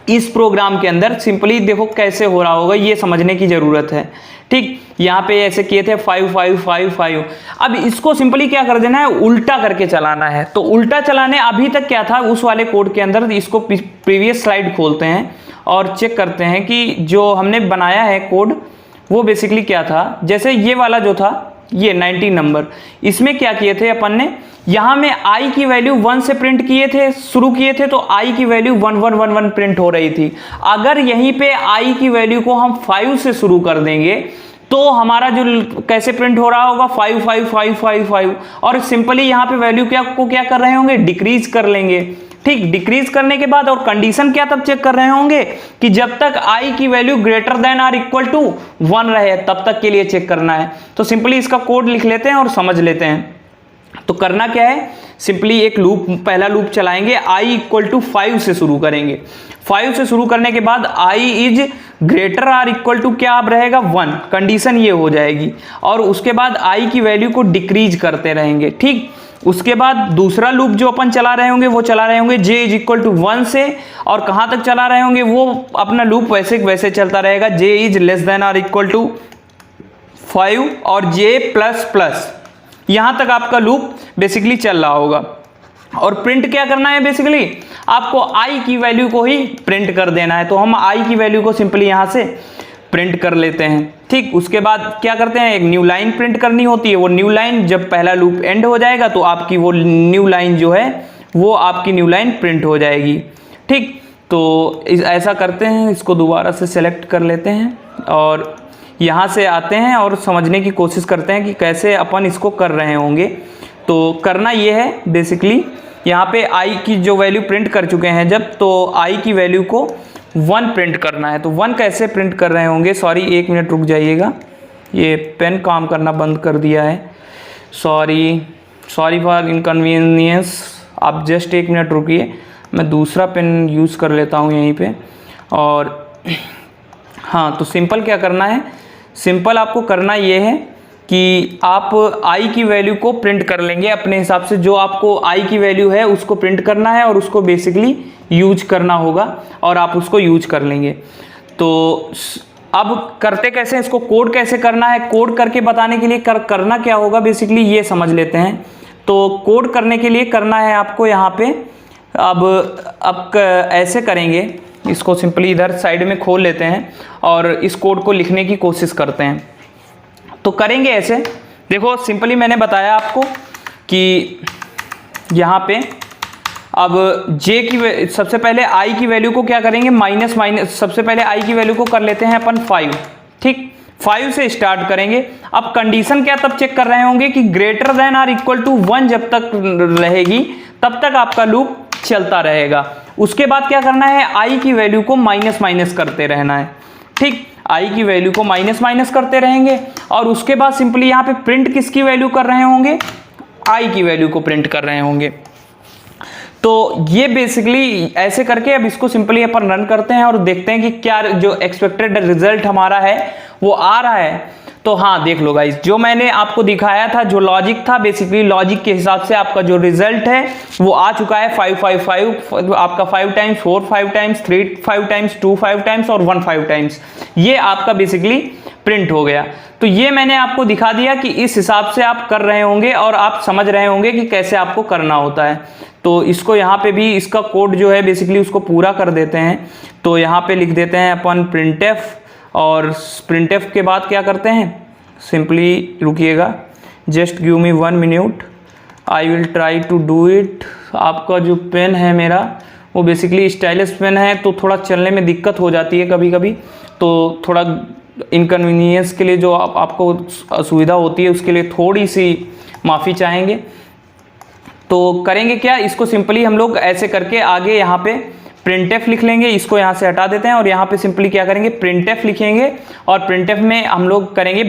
इस प्रोग्राम के अंदर सिंपली देखो कैसे हो रहा होगा, ये समझने की जरूरत है। ठीक, यहाँ पे ऐसे किए थे 5 5 5 5। अब इसको सिंपली क्या कर देना है, उल्टा करके चलाना है। तो उल्टा चलाने अभी तक क्या था उस वाले कोड के अंदर, इसको प्रीवियस स्लाइड खोलते हैं और चेक करते हैं कि जो हमने बनाया है कोड वो बेसिकली क्या था। जैसे ये वाला जो था ये 19 नंबर, इसमें क्या किए थे अपन ने, यहाँ में i की वैल्यू 1 से प्रिंट किए थे, शुरू किए थे, तो i की वैल्यू 1111 प्रिंट हो रही थी। अगर यहीं पे i की वैल्यू को हम 5 से शुरू कर देंगे तो हमारा जो कैसे प्रिंट हो रहा होगा 5 5 5 5 5, और सिंपली यहाँ पे वैल्यू क्या कर रहे होंगे, डिक्रीज कर लेंगे। ठीक, डिक्रीज करने के बाद और कंडीशन क्या तब चेक कर रहे होंगे कि जब तक i की value greater than or equal to 1 रहे तब तक के लिए चेक करना है। तो सिंपली इसका कोड लिख लेते हैं और समझ लेते हैं। तो करना क्या है, सिंपली एक लूप, पहला लूप चलाएंगे, i इक्वल टू 5 से शुरू करेंगे। 5 से शुरू करने के बाद i is greater or equal to क्या अब रहेगा 1, कंडीशन ये हो जाएगी, और उसके बाद i की वैल्यू को डिक्रीज करते रहेंगे। ठीक, उसके बाद दूसरा लूप जो अपन चला रहे होंगे वो चला रहे होंगे j इज इक्वल टू 1 से, और कहाँ तक चला रहे होंगे, वो अपना लूप वैसे चलता रहेगा, j is less than or equal to 5 और j प्लस प्लस, यहां तक आपका लूप बेसिकली चल रहा होगा। और प्रिंट क्या करना है, बेसिकली आपको i की वैल्यू को ही प्रिंट कर देना है। तो हम i की वैल्यू को सिंपली यहां से प्रिंट कर लेते हैं। ठीक, उसके बाद क्या करते हैं, एक न्यू लाइन प्रिंट करनी होती है। वो न्यू लाइन जब पहला लूप एंड हो जाएगा तो आपकी वो न्यू लाइन जो है वो आपकी न्यू लाइन प्रिंट हो जाएगी। ठीक, तो ऐसा करते हैं, इसको दोबारा से सेलेक्ट कर लेते हैं और यहाँ से आते हैं और समझने की कोशिश करते हैं कि कैसे अपन इसको कर रहे होंगे। तो करना ये है, बेसिकली यहाँ पे i की जो वैल्यू प्रिंट कर चुके हैं जब, तो i की वैल्यू को 1 प्रिंट करना है। तो 1 कैसे प्रिंट कर रहे होंगे, सॉरी 1 मिनट रुक जाइएगा, ये पेन काम करना बंद कर दिया है, सॉरी फॉर इनकन्वीनियंस। आप जस्ट 1 मिनट रुकिए, मैं दूसरा पेन यूज़ कर लेता हूँ यहीं पे। और हाँ, तो सिंपल क्या करना है, सिंपल आपको करना ये है कि आप i की वैल्यू को प्रिंट कर लेंगे अपने हिसाब से, जो आपको i की वैल्यू है उसको प्रिंट करना है और उसको बेसिकली यूज करना होगा और आप उसको यूज कर लेंगे। तो अब करते कैसे हैं, इसको कोड कैसे करना है, कोड करके बताने के लिए करना क्या होगा बेसिकली ये समझ लेते हैं। तो कोड करने के लिए करना है आपको यहाँ पे, अब ऐसे करेंगे, इसको सिंपली इधर साइड में खोल लेते हैं और इस कोड को लिखने की कोशिश करते हैं। तो करेंगे ऐसे, देखो सिंपली मैंने बताया आपको कि यहाँ पे अब j की सबसे पहले i की वैल्यू को क्या करेंगे, माइनस सबसे पहले i की वैल्यू को कर लेते हैं अपन 5। ठीक, 5 से स्टार्ट करेंगे। अब कंडीशन क्या तब चेक कर रहे होंगे कि greater than or equal to 1 जब तक रहेगी तब तक आपका लूप चलता रहेगा। उसके बाद क्या करना है, i की वैल्यू को माइनस करते रहना है। ठीक, i की वैल्यू को माइनस करते रहेंगे और उसके बाद सिंपली यहाँ पे प्रिंट किसकी वैल्यू कर रहे होंगे, i की वैल्यू को प्रिंट कर रहे होंगे। तो ये बेसिकली ऐसे करके अब इसको सिंपली अपन रन करते हैं और देखते हैं कि क्या जो एक्सपेक्टेड रिजल्ट हमारा है वो आ रहा है। तो हाँ, देख लो गाइस, जो मैंने आपको दिखाया था, जो लॉजिक था, बेसिकली लॉजिक के हिसाब से आपका जो रिजल्ट है वो आ चुका है 5 5 5, आपका 5 टाइम्स, 4 5 टाइम्स, 3 5 टाइम्स, 2 5 टाइम्स और 1 5 टाइम्स, ये आपका बेसिकली प्रिंट हो गया। तो ये मैंने आपको दिखा दिया कि इस हिसाब से आप कर रहे होंगे और आप समझ रहे होंगे कि कैसे आपको करना होता है। तो इसको यहाँ पे भी इसका कोड जो है बेसिकली उसको पूरा कर देते हैं। तो यहाँ पे लिख देते हैं अपन printf, और printf के बाद क्या करते हैं, सिंपली रुकिएगा, just give me 1 minute, I will try to do it. आपका जो पेन है मेरा वो बेसिकली स्टाइलिश पेन है, तो थोड़ा चलने में दिक्कत हो जाती है कभी कभी, तो थोड़ा इनकन्वीनियंस के लिए जो आपको असुविधा होती है उसके लिए थोड़ी सी माफ़ी चाहेंगे। तो करेंगे क्या, इसको सिंपली हम लोग ऐसे करके आगे यहाँ पे printf लिख लेंगे, इसको यहाँ से हटा देते हैं और यहाँ पे सिंपली क्या करेंगे, printf लिखेंगे और printf में हम लोग करेंगे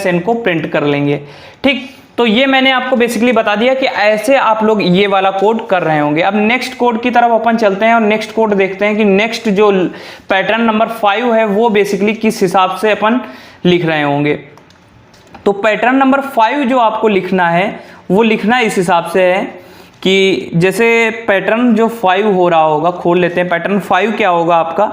\n को प्रिंट कर लेंगे। ठीक, तो ये मैंने आपको बेसिकली बता दिया कि ऐसे आप लोग ये वाला कोड कर रहे होंगे। अब नेक्स्ट कोड की तरफ अपन चलते हैं और नेक्स्ट कोड देखते हैं कि नेक्स्ट जो पैटर्न नंबर 5 है वो बेसिकली किस हिसाब से अपन लिख रहे होंगे। तो पैटर्न नंबर 5 जो आपको लिखना है वो लिखना इस हिसाब से है कि जैसे पैटर्न जो 5 हो रहा होगा, खोल लेते हैं, पैटर्न 5 क्या होगा आपका,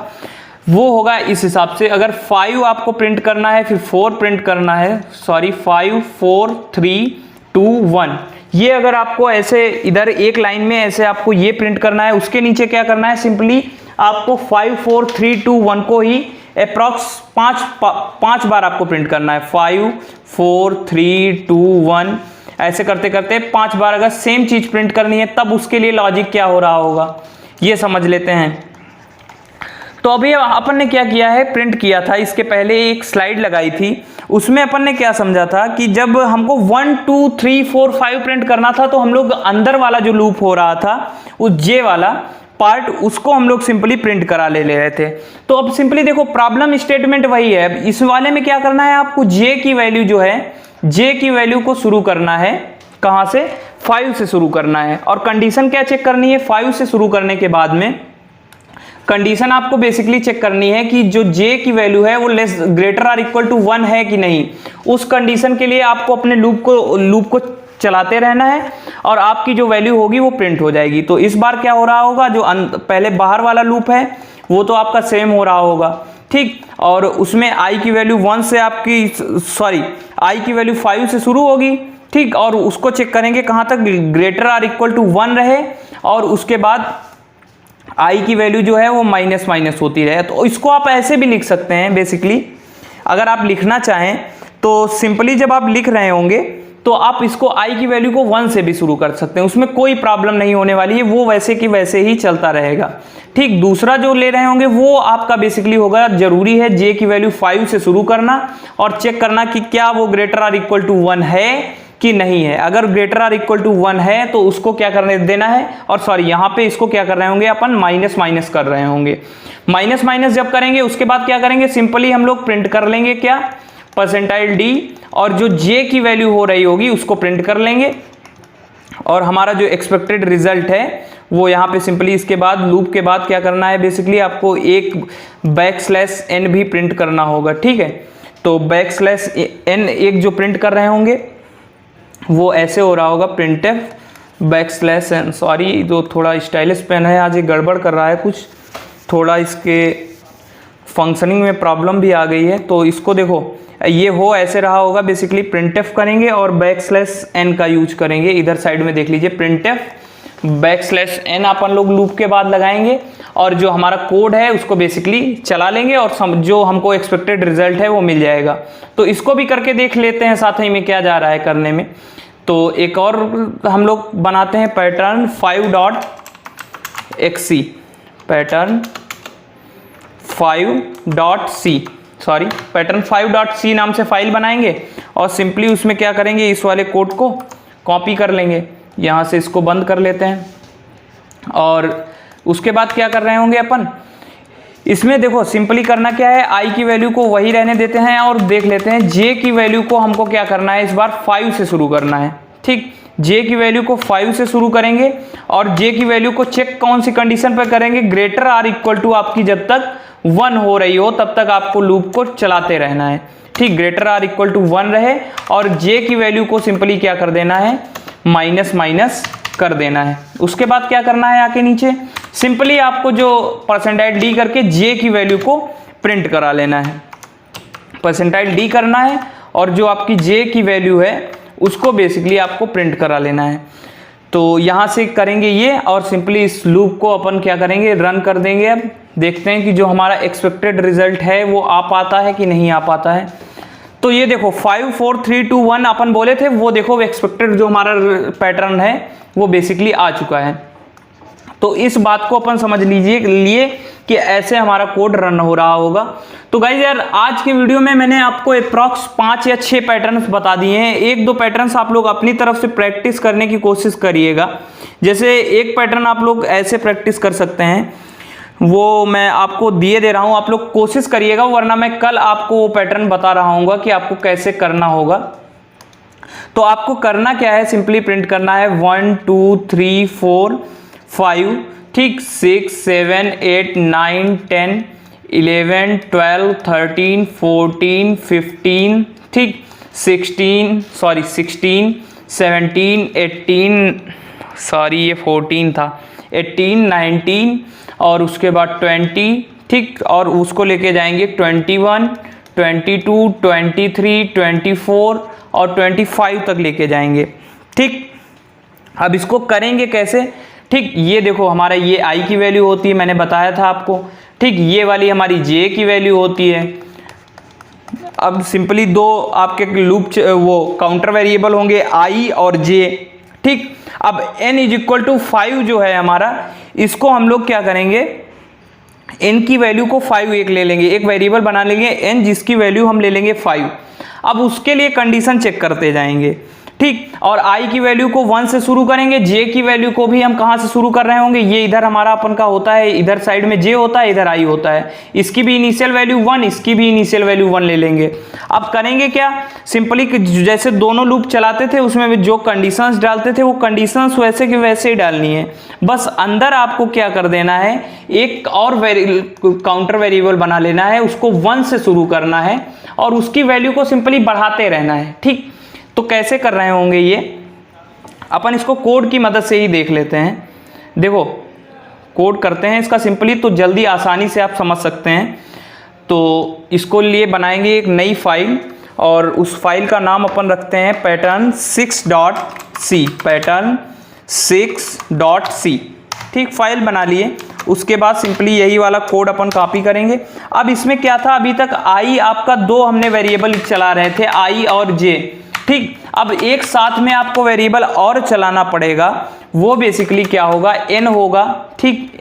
वो होगा इस हिसाब से। अगर 5 आपको प्रिंट करना है, फिर 4 प्रिंट करना है, सॉरी 5 4 3 2 1, ये अगर आपको ऐसे इधर एक लाइन में ऐसे आपको ये प्रिंट करना है, उसके नीचे क्या करना है, सिंपली आपको 5 4 3 2 1 को ही अप्रॉक्स 5 बार आपको प्रिंट करना है। 5 4 3 2 1 ऐसे करते करते 5 बार अगर सेम चीज प्रिंट करनी है तब उसके लिए लॉजिक क्या हो रहा होगा ये समझ लेते हैं। तो अभी अपन ने क्या किया है, प्रिंट किया था, इसके पहले एक स्लाइड लगाई थी, उसमें अपन ने क्या समझा था कि जब हमको 1 2 3 4 5 प्रिंट करना था तो हम लोग अंदर वाला जो लूप हो रहा था उस जे वाला पार्ट उसको हम लोग सिंपली प्रिंट करा ले रहे थे। तो अब सिंपली देखो प्रॉब्लम स्टेटमेंट वही है, इस वाले में क्या करना है आपको, जे की वैल्यू जो है, जे की वैल्यू को शुरू करना है कहां से, 5 से शुरू करना है। और कंडीशन क्या चेक करनी है, 5 से शुरू करने के बाद में कंडीशन आपको बेसिकली चेक करनी है कि जो j की वैल्यू है वो less greater or equal to 1 है कि नहीं। उस कंडीशन के लिए आपको अपने लूप को चलाते रहना है और आपकी जो वैल्यू होगी वो प्रिंट हो जाएगी। तो इस बार क्या हो रहा होगा, जो पहले बाहर वाला लूप है वो तो आपका सेम हो रहा होगा, ठीक, और उसमें i की वैल्यू 1 से आपकी i की वैल्यू 5 से शुरू होगी, ठीक, और उसको चेक करेंगे कहां तक, ग्रेटर आर इक्वल टू 1 रहे और उसके बाद i की वैल्यू जो है वो माइनस माइनस होती रहे। तो इसको आप ऐसे भी लिख सकते हैं बेसिकली, अगर आप लिखना चाहें तो सिंपली जब आप लिख रहे होंगे तो आप इसको i की वैल्यू को 1 से भी शुरू कर सकते हैं, उसमें कोई प्रॉब्लम नहीं होने वाली है, वो वैसे की वैसे ही चलता रहेगा, ठीक। दूसरा जो ले रहे होंगे वो आपका बेसिकली होगा, जरूरी है j की वैल्यू 5 से शुरू करना और चेक करना कि क्या वो ग्रेटर आर इक्वल टू 1 है कि नहीं है। अगर ग्रेटर आर इक्वल टू 1 है तो उसको क्या करने देना है, और यहाँ पे इसको क्या कर रहे होंगे अपन, माइनस माइनस कर रहे होंगे। माइनस माइनस जब करेंगे उसके बाद क्या करेंगे, सिंपली हम लोग प्रिंट कर लेंगे क्या, परसेंटाइल d, और जो j की वैल्यू हो रही होगी उसको प्रिंट कर लेंगे और हमारा जो एक्सपेक्टेड रिजल्ट है वो यहाँ पे सिंपली इसके बाद लूप के बाद क्या करना है, बेसिकली आपको एक बैकस्लैश n भी प्रिंट करना होगा, ठीक है। तो बैकस्लैश n एक जो प्रिंट कर रहे होंगे वो ऐसे हो रहा होगा, printf बैकस्लैश n, सॉरी जो थोड़ा स्टाइलिश पेन है आज ये गड़बड़ कर रहा है, कुछ थोड़ा इसके फंक्शनिंग में प्रॉब्लम भी आ गई है। तो इसको देखो ये हो ऐसे रहा होगा, बेसिकली printf करेंगे और बैकस्लैश n का यूज करेंगे। इधर साइड में देख लीजिए printf बैकस्लैश n अपन लोग लूप के बाद लगाएंगे और जो हमारा कोड है उसको बेसिकली चला लेंगे और जो हमको एक्सपेक्टेड रिजल्ट है वो मिल जाएगा। तो इसको भी करके देख लेते हैं साथ ही में क्या जा रहा है करने में। तो एक और हम लोग बनाते हैं पैटर्न 5.xc, पैटर्न 5.c नाम से फाइल बनाएंगे और सिंपली उसमें क्या करेंगे, इस वाले कोड को कॉपी कर लेंगे, यहाँ से इसको बंद कर लेते हैं। और उसके बाद क्या कर रहे होंगे अपन, इसमें देखो सिंपली करना क्या है, i की वैल्यू को वही रहने देते हैं और देख लेते हैं j की वैल्यू को हमको क्या करना है, इस बार 5 से शुरू करना है, ठीक। j की वैल्यू को 5 से शुरू करेंगे और j की वैल्यू को चेक कौन सी कंडीशन पर करेंगे, ग्रेटर आर इक्वल टू आपकी जब तक 1 हो रही हो तब तक आपको लूप को चलाते रहना है, ठीक। ग्रेटर आर इक्वल टू 1 रहे और j की वैल्यू को सिंपली क्या कर देना है, माइनस माइनस कर देना है। उसके बाद क्या करना है, आके नीचे सिंपली आपको जो परसेंटाइल d करके j की वैल्यू को प्रिंट करा लेना है, परसेंटाइल d करना है और जो आपकी j की वैल्यू है उसको बेसिकली आपको प्रिंट करा लेना है। तो यहाँ से करेंगे ये और सिंपली इस लूप को अपन क्या करेंगे, रन कर देंगे। अब देखते हैं कि जो हमारा एक्सपेक्टेड रिजल्ट है वो आ पाता है कि नहीं आ पाता है। तो ये देखो 5 4 3 2 1 अपन बोले थे, वो देखो एक्सपेक्टेड जो हमारा पैटर्न है वो बेसिकली आ चुका है। तो इस बात को अपन समझ लीजिए कि ऐसे हमारा कोड रन हो रहा होगा। तो गाइज यार आज के वीडियो में मैंने आपको अप्रॉक्स 5 या 6 पैटर्न्स बता दिए हैं। 1-2 पैटर्न्स आप लोग अपनी तरफ से प्रैक्टिस करने की कोशिश करिएगा। जैसे एक पैटर्न आप लोग ऐसे प्रैक्टिस कर सकते हैं, वो मैं आपको दिए दे रहा हूं, आप लोग कोशिश करिएगा, वरना मैं कल आपको वो पैटर्न बता रहा हूँ कि आपको कैसे करना होगा। तो आपको करना क्या है, सिंपली प्रिंट करना है 1 2 3 4 5, ठीक, 6 7 8 9 10 11 12 13 14 15, ठीक, 16 17 18 सॉरी ये 14 था, 18 19 और उसके बाद 20, ठीक, और उसको लेके जाएंगे 21 22 23 24 और 25 तक लेके जाएंगे, ठीक। अब इसको करेंगे कैसे, ठीक। ये देखो हमारा ये i की वैल्यू होती है, मैंने बताया था आपको, ठीक, ये वाली हमारी जे की वैल्यू होती है। अब सिंपली दो आपके लूप वो काउंटर वेरिएबल होंगे आई और जे। ठीक, अब n इज इक्वल टू 5 जो है हमारा, इसको हम लोग क्या करेंगे, n की वैल्यू को 5 एक ले लेंगे, एक वेरिएबल बना लेंगे n जिसकी वैल्यू हम ले लेंगे 5। अब उसके लिए कंडीशन चेक करते जाएंगे। ठीक, और i की वैल्यू को 1 से शुरू करेंगे, j की वैल्यू को भी हम कहाँ से शुरू कर रहे होंगे, ये इधर हमारा अपन का होता है, इधर साइड में j होता है, इधर i होता है। इसकी भी इनिशियल वैल्यू 1, इसकी भी इनिशियल वैल्यू 1 ले लेंगे। अब करेंगे क्या, सिंपली जैसे दोनों लूप चलाते थे उसमें भी जो कंडीशंस डालते थे वो कंडीशंस वैसे की वैसे ही डालनी है। बस अंदर आपको क्या कर देना है, एक और काउंटर वेरिएबल बना लेना है, उसको 1 से शुरू करना है और उसकी वैल्यू को सिंपली बढ़ाते रहना है। ठीक, तो कैसे कर रहे होंगे ये, अपन इसको कोड की मदद से ही देख लेते हैं। देखो कोड करते हैं इसका सिंपली, तो जल्दी आसानी से आप समझ सकते हैं। तो इसको लिए बनाएंगे एक नई फाइल और उस फाइल का नाम अपन रखते हैं pattern6.c, pattern6.c। ठीक, फाइल बना लिए। उसके बाद सिंपली यही वाला कोड अपन कॉपी करेंगे। अब इसमें क्या था, अभी तक आई आपका दो हमने वेरिएबल चला रहे थे, आई और जे। ठीक, अब एक साथ में आपको वेरिएबल और चलाना पड़ेगा, वो बेसिकली क्या होगा, n होगा। ठीक,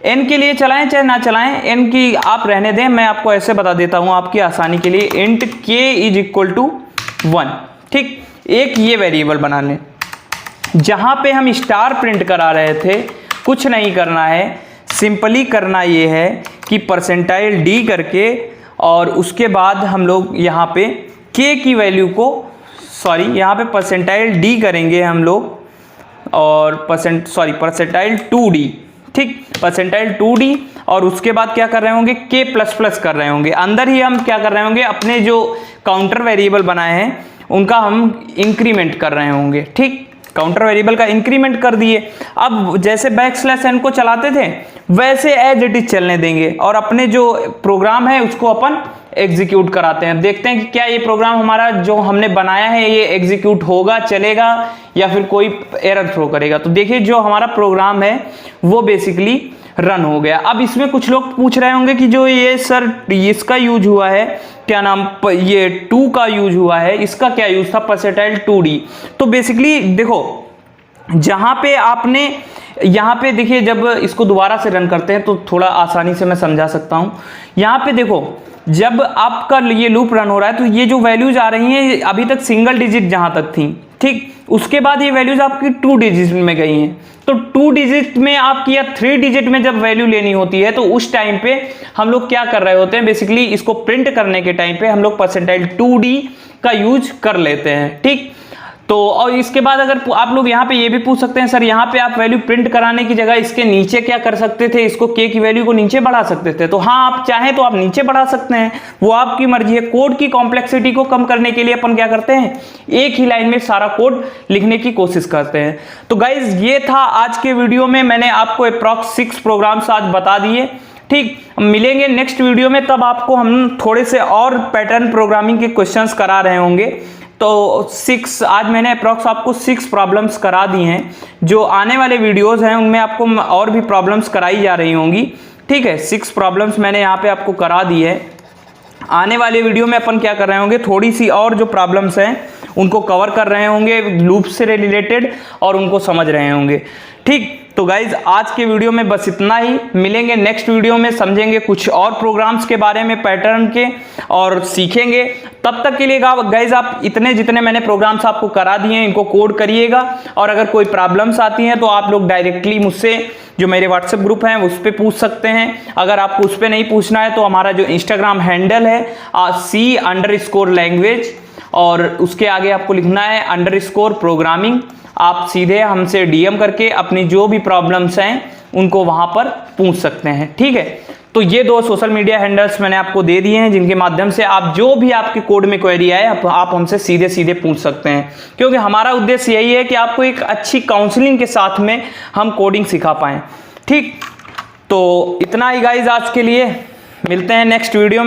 n के लिए चलाएं चाहे ना चलाएं, n की आप रहने दें, मैं आपको ऐसे बता देता हूं आपकी आसानी के लिए, int k is equal to 1। ठीक, एक ये वेरिएबल बना लें। जहां पे हम स्टार प्रिंट करा रहे थे, कुछ नहीं करना है, सिंपली करना ये है कि परसेंटाइल d करके और उसके बाद हम लोग यहाँ पे k की वैल्यू को, सॉरी यहाँ पे परसेंटाइल d करेंगे हम लोग और परसेंटाइल 2d। ठीक, परसेंटाइल 2d और उसके बाद क्या कर रहे होंगे, k प्लस प्लस कर रहे होंगे। अंदर ही हम क्या कर रहे होंगे, अपने जो काउंटर वेरिएबल बनाए हैं उनका हम इंक्रीमेंट कर रहे होंगे। ठीक, काउंटर वेरिएबल का इंक्रीमेंट कर दिए। अब जैसे n को चलाते थे वैसे एज इट इज चलने देंगे और अपने जो प्रोग्राम है उसको अपन एग्जीक्यूट कराते हैं। देखते हैं कि क्या ये प्रोग्राम हमारा जो हमने बनाया है ये एग्जीक्यूट होगा, चलेगा या फिर कोई एरर थ्रो करेगा। तो देखिए जो हमारा प्रोग्राम है वो बेसिकली रन हो गया। अब इसमें कुछ लोग पूछ रहे होंगे कि जो ये सर इसका यूज हुआ है, क्या नाम, ये 2 का यूज हुआ है, इसका क्या यूज था, परसेंटाइल 2d। तो बेसिकली देखो जहां पे आपने यहाँ पे देखिए, जब इसको दोबारा से रन करते हैं तो थोड़ा आसानी से मैं समझा सकता हूं। यहाँ पे देखो जब आपका ये लूप रन हो रहा है तो ये जो वैल्यूज आ रही हैं अभी तक सिंगल डिजिट जहां तक थी। ठीक, उसके बाद ये वैल्यूज आपकी 2 डिजिट में गई हैं। तो 2 डिजिट में आपकी या 3 डिजिट में जब वैल्यू लेनी होती है तो उस टाइम पे हम लोग क्या कर रहे होते हैं, बेसिकली इसको प्रिंट करने के टाइम पे हम लोग परसेंटाइल 2d का यूज कर लेते हैं। ठीक, तो और इसके बाद अगर आप लोग यहाँ पे ये भी पूछ सकते हैं, सर यहाँ पे आप वैल्यू प्रिंट कराने की जगह इसके नीचे क्या कर सकते थे, इसको k की वैल्यू को नीचे बढ़ा सकते थे। तो हाँ, आप चाहें तो आप नीचे बढ़ा सकते हैं, वो आपकी मर्जी है। कोड की कॉम्प्लेक्सिटी को कम करने के लिए अपन क्या करते हैं, एक ही लाइन में सारा कोड लिखने की कोशिश करते हैं। तो गाइज ये था आज के वीडियो में, मैंने आपको अप्रॉक्स 6 प्रोग्राम्स आज बता दिए। ठीक, मिलेंगे नेक्स्ट वीडियो में, तब आपको हम थोड़े से और पैटर्न प्रोग्रामिंग के क्वेश्चंस करा रहे होंगे। तो 6 आज मैंने अप्रॉक्स आपको 6 प्रॉब्लम्स करा दी हैं। जो आने वाले वीडियोस हैं उनमें आपको और भी प्रॉब्लम्स कराई जा रही होंगी। ठीक है, 6 प्रॉब्लम्स मैंने यहाँ पे आपको करा दी है। आने वाले वीडियो में अपन क्या कर रहे होंगे, थोड़ी सी और जो प्रॉब्लम्स हैं उनको कवर कर रहे होंगे लूप से रिलेटेड और उनको समझ रहे होंगे। ठीक, तो गाइज आज के वीडियो में बस इतना ही। मिलेंगे नेक्स्ट वीडियो में, समझेंगे कुछ और प्रोग्राम्स के बारे में पैटर्न के और सीखेंगे। तब तक के लिए गाइज आप इतने जितने मैंने प्रोग्राम्स आपको करा दिए हैं इनको कोड करिएगा और अगर कोई प्रॉब्लम्स आती हैं तो आप लोग डायरेक्टली मुझसे जो मेरे व्हाट्सएप ग्रुप हैं उस पर पूछ सकते हैं। अगर आपको उस पर नहीं पूछना है तो हमारा जो इंस्टाग्राम हैंडल है C_language और उसके आगे आपको लिखना है _programming। आप सीधे हमसे DM करके अपनी जो भी प्रॉब्लम्स हैं उनको वहां पर पूछ सकते हैं। ठीक है, तो ये 2 सोशल मीडिया हैंडल्स मैंने आपको दे दिए हैं जिनके माध्यम से आप जो भी आपके कोड में क्वेरी आए आप हमसे सीधे सीधे पूछ सकते हैं, क्योंकि हमारा उद्देश्य यही है कि आपको एक अच्छी काउंसलिंग के साथ में हम कोडिंग सिखा पाएं। ठीक, तो इतना ही गाइज आज के लिए, मिलते हैं नेक्स्ट वीडियो में।